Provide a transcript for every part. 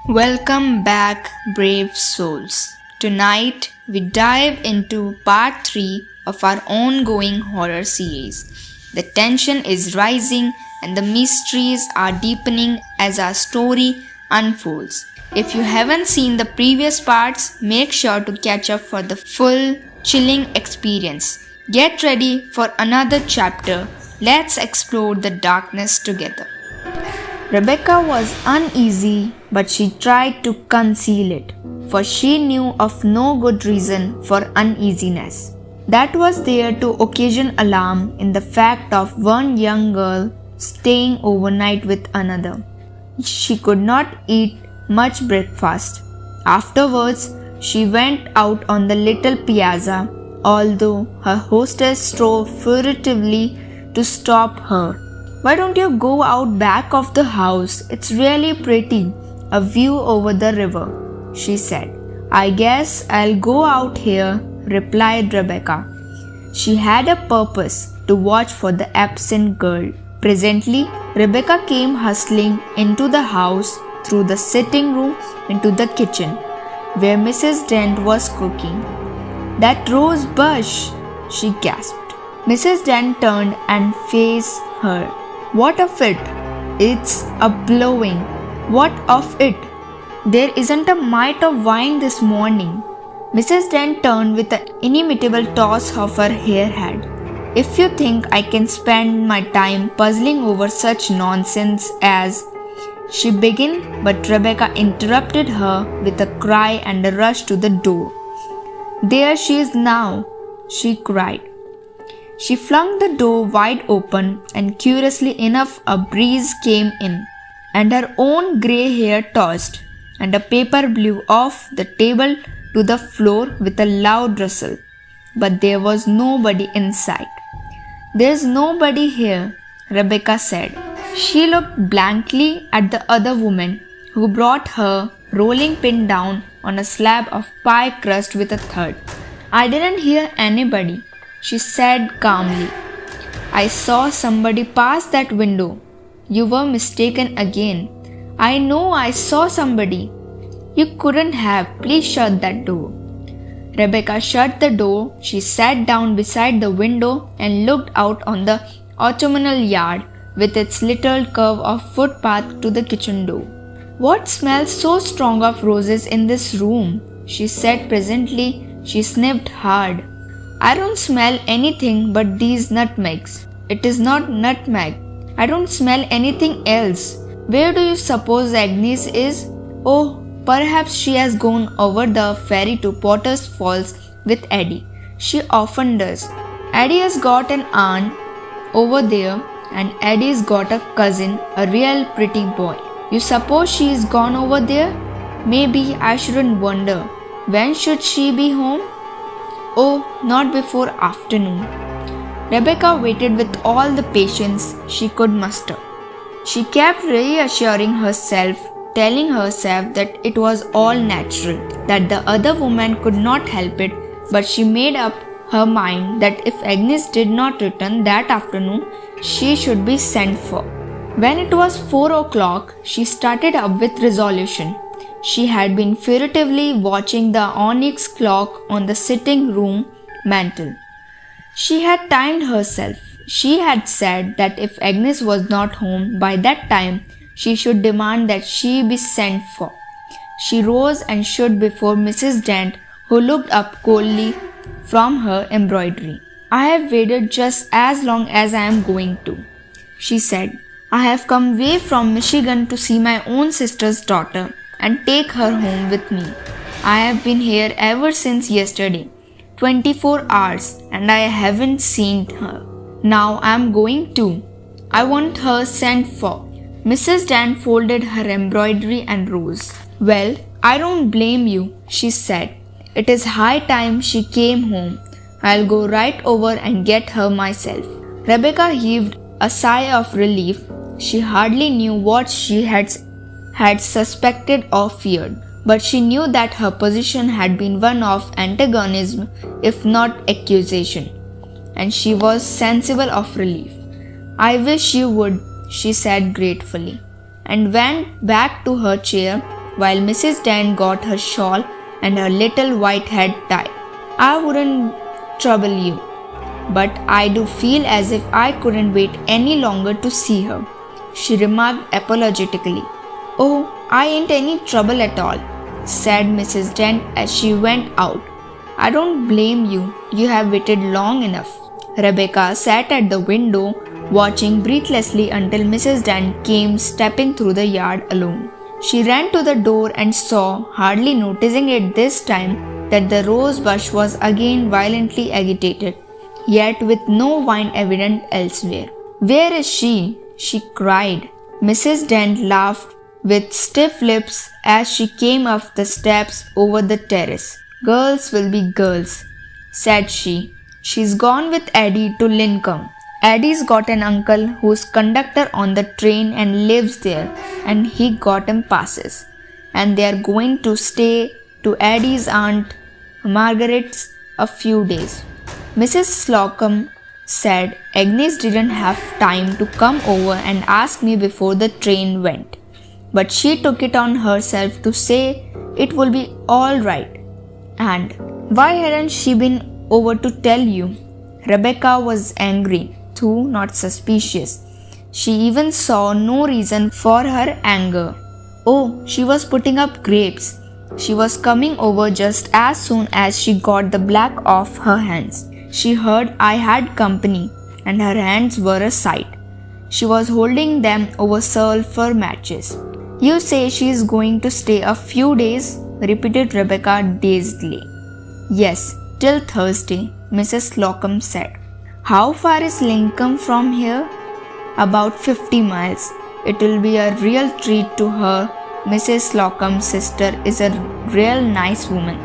Welcome back, brave souls. Tonight, we dive into part 3 of our ongoing horror series. The tension is rising and the mysteries are deepening as our story unfolds. If you haven't seen the previous parts, make sure to catch up for the full, chilling experience. Get ready for another chapter. Let's explore the darkness together. Rebecca was uneasy, but she tried to conceal it, for she knew of no good reason for uneasiness. That was there to occasion alarm in the fact of one young girl staying overnight with another. She could not eat much breakfast. Afterwards, she went out on the little piazza, although her hostess strove furtively to stop her. "Why don't you go out back of the house? It's really pretty, a view over the river," she said. "I guess I'll go out here," replied Rebecca. She had a purpose to watch for the absent girl. Presently, Rebecca came hustling into the house through the sitting room into the kitchen, where Mrs. Dent was cooking. "That rose bush!" she gasped. Mrs. Dent turned and faced her. "What of it?" "It's a blowing." "What of it?" "There isn't a mite of wine this morning." Mrs. Dent turned with an inimitable toss of her hair head. "If you think I can spend my time puzzling over such nonsense as—" she began, but Rebecca interrupted her with a cry and a rush to the door. "There she is now!" she cried. She flung the door wide open, and curiously enough a breeze came in, and her own grey hair tossed, and a paper blew off the table to the floor with a loud rustle. But there was nobody in sight. "There's nobody here," Rebecca said. She looked blankly at the other woman, who brought her rolling pin down on a slab of pie crust with a thud. "I didn't hear anybody," she said calmly. "I saw somebody pass that window." "You were mistaken again." "I know I saw somebody." "You couldn't have. Please shut that door." Rebecca shut the door. She sat down beside the window and looked out on the autumnal yard with its little curve of footpath to the kitchen door. "What smells so strong of roses in this room?" she said presently. She sniffed hard. "I don't smell anything but these nutmegs." "It is not nutmeg." "I don't smell anything else." "Where do you suppose Agnes is?" "Oh, perhaps she has gone over the ferry to Potter's Falls with Eddie. She often does. Eddie has got an aunt over there, and Eddie's got a cousin, a real pretty boy." "You suppose she is gone over there?" "Maybe. I shouldn't wonder. When should she be home?" "Oh, not before afternoon." Rebecca waited with all the patience she could muster. She kept reassuring herself, telling herself that it was all natural, that the other woman could not help it, but she made up her mind that if Agnes did not return that afternoon, she should be sent for. When it was 4 o'clock, she started up with resolution. She had been furtively watching the onyx clock on the sitting room mantel. She had timed herself. She had said that if Agnes was not home by that time, she should demand that she be sent for. She rose and stood before Mrs. Dent, who looked up coldly from her embroidery. "I have waited just as long as I am going to," she said. "I have come way from Michigan to see my own sister's daughter and take her home with me. I have been here ever since yesterday, 24 hours, and I haven't seen her. Now I am going too. I want her sent for." Mrs. Dent folded her embroidery and rose. "Well, I don't blame you," she said. "It is high time she came home. I'll go right over and get her myself." Rebecca heaved a sigh of relief. She hardly knew what she had suspected or feared, but she knew that her position had been one of antagonism, if not accusation, and she was sensible of relief. "I wish you would," she said gratefully, and went back to her chair while Mrs. Dent got her shawl and her little white head tied. I wouldn't trouble you, but I do feel as if I couldn't wait any longer to see her, she remarked apologetically. Oh, I ain't any trouble at all, said Mrs. Dent as she went out. I don't blame you. You have waited long enough. Rebecca sat at the window, watching breathlessly until Mrs. Dent came stepping through the yard alone. She ran to the door and saw, hardly noticing it this time, that the rose bush was again violently agitated, yet with no wine evident elsewhere. Where is she? She cried. Mrs. Dent laughed with stiff lips as she came up the steps over the terrace. Girls will be girls, said she. She's gone with Eddie to Lincoln. Eddie's got an uncle who's conductor on the train and lives there, and he got him passes. And they're going to stay to Eddie's aunt Margaret's a few days. Mrs. Slocum said Agnes didn't have time to come over and ask me before the train went, but she took it on herself to say it will be all right. And why hadn't she been over to tell you? Rebecca was angry, though not suspicious. She even saw no reason for her anger. Oh, she was putting up grapes. She was coming over just as soon as she got the black off her hands. She heard I had company, and her hands were a sight. She was holding them over sulphur matches. You say she is going to stay a few days? Repeated Rebecca dazedly. Yes, till Thursday, Mrs. Slocum said. How far is Lincoln from here? About 50 miles. It will be a real treat to her. Mrs. Slocum's sister is a real nice woman.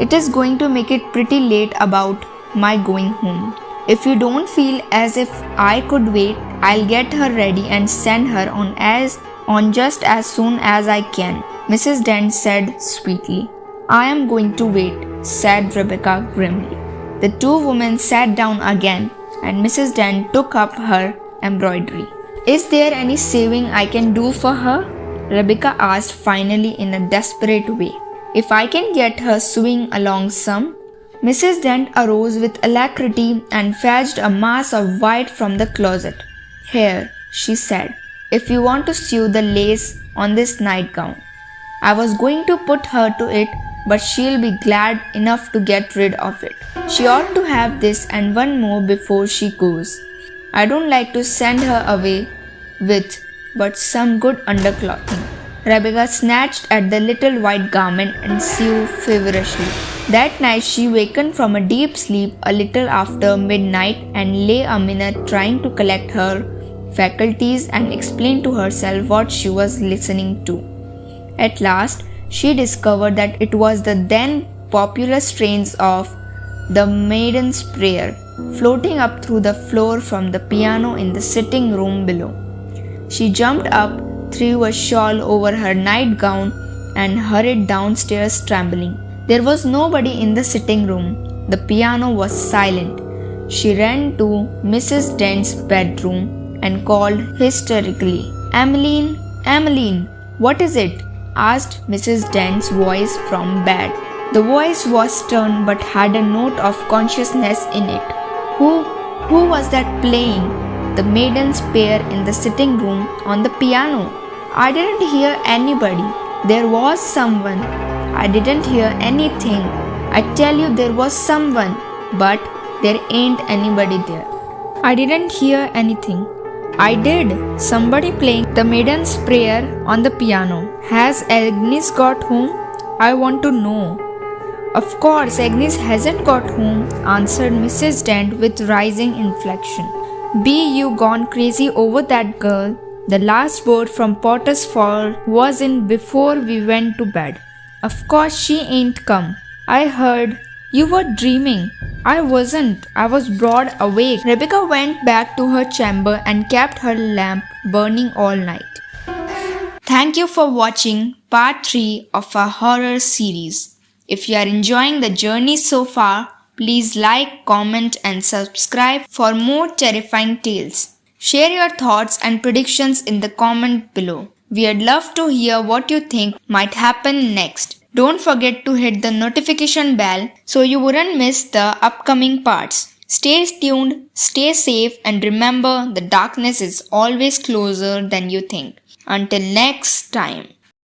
It is going to make it pretty late about my going home. If you don't feel as if I could wait, I'll get her ready and send her on just as soon as I can, Mrs. Dent said sweetly. I am going to wait, said Rebecca grimly. The two women sat down again, and Mrs. Dent took up her embroidery. Is there any saving I can do for her? Rebecca asked finally in a desperate way. If I can get her sewing along some. Mrs. Dent arose with alacrity and fetched a mass of white from the closet. Here, she said, if you want to sew the lace on this nightgown. I was going to put her to it, but she'll be glad enough to get rid of it. She ought to have this and one more before she goes. I don't like to send her away with but some good underclothing. Rebecca snatched at the little white garment and sewed feverishly. That night she wakened from a deep sleep a little after midnight and lay a minute trying to collect her faculties and explain to herself what she was listening to. At last, she discovered that it was the then popular strains of The Maiden's Prayer floating up through the floor from the piano in the sitting room below. She jumped up, threw a shawl over her nightgown, and hurried downstairs trembling. There was nobody in the sitting room. The piano was silent. She ran to Mrs. Dent's bedroom and called hysterically, Emmeline, Emmeline, what is it? Asked Mrs. Dent's voice from bed. The voice was stern but had a note of consciousness in it. Who was that playing? The Maiden's Prayer in the sitting room on the piano. I didn't hear anybody. There was someone. I didn't hear anything. I tell you there was someone, but there ain't anybody there. I didn't hear anything. I did. Somebody playing The Maiden's Prayer on the piano. Has Agnes got home? I want to know. Of course, Agnes hasn't got home, answered Mrs. Dent with rising inflection. Be you gone crazy over that girl? The last boat from Potter's Fall was in before we went to bed. Of course she ain't come. I heard. You were dreaming. I wasn't. I was broad awake. Rebecca went back to her chamber and kept her lamp burning all night. Thank you for watching part 3 of our horror series. If you are enjoying the journey so far, please like, comment and subscribe for more terrifying tales. Share your thoughts and predictions in the comment below. We'd love to hear what you think might happen next. Don't forget to hit the notification bell so you wouldn't miss the upcoming parts. Stay tuned, stay safe, and remember the darkness is always closer than you think. Until next time.